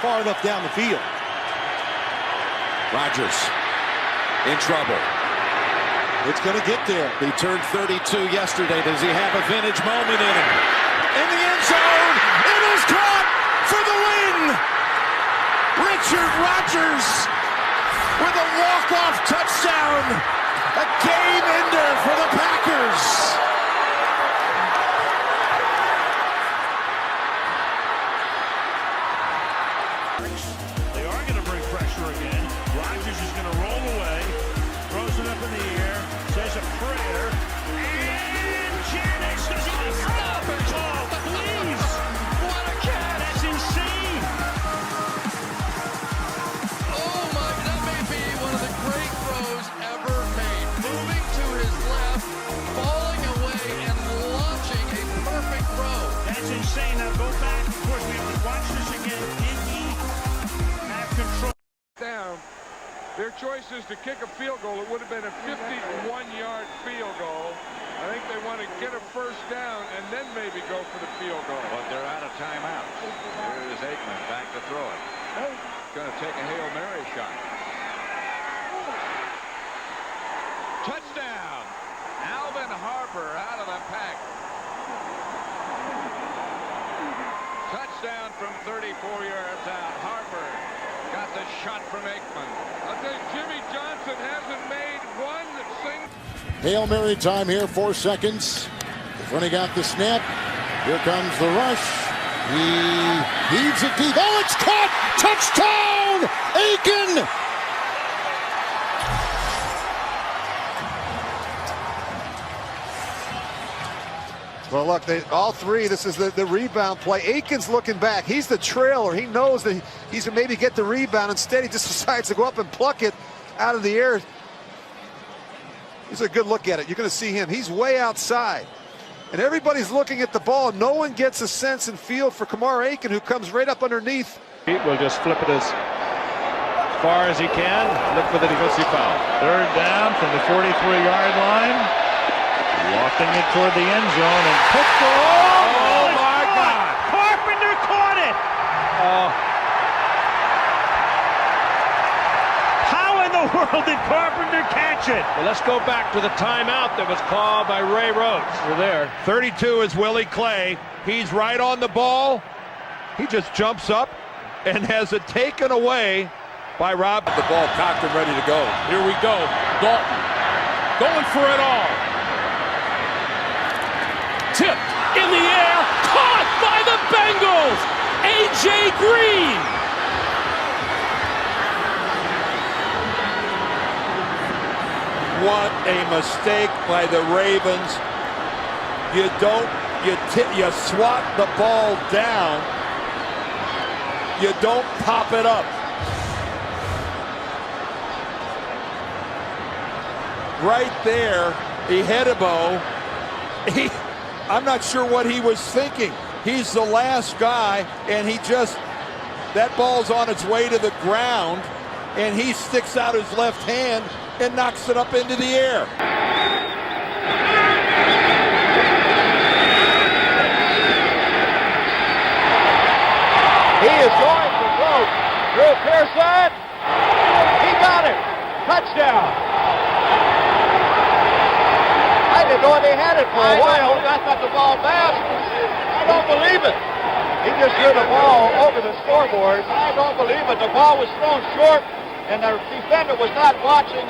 far enough down the field. Rodgers in trouble. It's going to get there. He turned 32 yesterday. Does he have a vintage moment in him? In the end zone, it is caught for the win. Richard Rodgers with a walk-off touchdown. A game ender for the Packers. They are going to bring pressure again. Rodgers is going to roll away, throws it up in the air, says a prayer, and Janice does he stop it? Oh, please! What a catch! That's insane! Oh my, that may be one of the great throws ever made. Moving to his left, falling away, and launching a perfect throw. That's insane. Now go back. Of course, we have to watch this again. Did he have control? Down. Their choice is to kick a field goal. It would have been a 51-yard field goal. I think they want to get a first down and then maybe go for the field goal. But they're out of timeouts. Here's Aikman back to throw it. Going to take a Hail Mary shot. Touchdown! Alvin Harper out of the pack. Touchdown from 34 yards out. Harper got the shot from Aikman. I'll tell you, Jimmy Johnson hasn't made one single. Hail Mary time here, 4 seconds. He's running out the snap. Here comes the rush. He heaves it deep. Oh, it's caught! Touchdown! Aiken! Well, look, all three, this is the rebound play. Aiken's looking back. He's the trailer. He knows that he's going to maybe get the rebound. Instead, he just decides to go up and pluck it out of the air. Here's a good look at it. You're going to see him. He's way outside. And everybody's looking at the ball. No one gets a sense and feel for Kamar Aiken, who comes right up underneath. Will just flip it as far as he can. Look for the defensive foul. Third down from the 43-yard line. Walking it toward the end zone and picked it. Oh my God! Carpenter caught it! How in the world did Carpenter catch it? Well, let's go back to the timeout that was called by Ray Rhodes. We're there. 32 is Willie Clay. He's right on the ball. He just jumps up and has it taken away by Rob. The ball cocked and ready to go. Here we go. Dalton going for it all. Tipped in the air, caught by the Bengals. A.J. Green. What a mistake by the Ravens. You swat the ball down. You don't pop it up. Right there, Ihedebo, I'm not sure what he was thinking. He's the last guy, and that ball's on its way to the ground, and he sticks out his left hand and knocks it up into the air. He is going to throw. Drew Pearson. He got it. Touchdown. I didn't know they had it for a while. I thought the ball bounced. I don't believe it. He just threw the ball over the scoreboard. I don't believe it. The ball was thrown short, and the defender was not watching.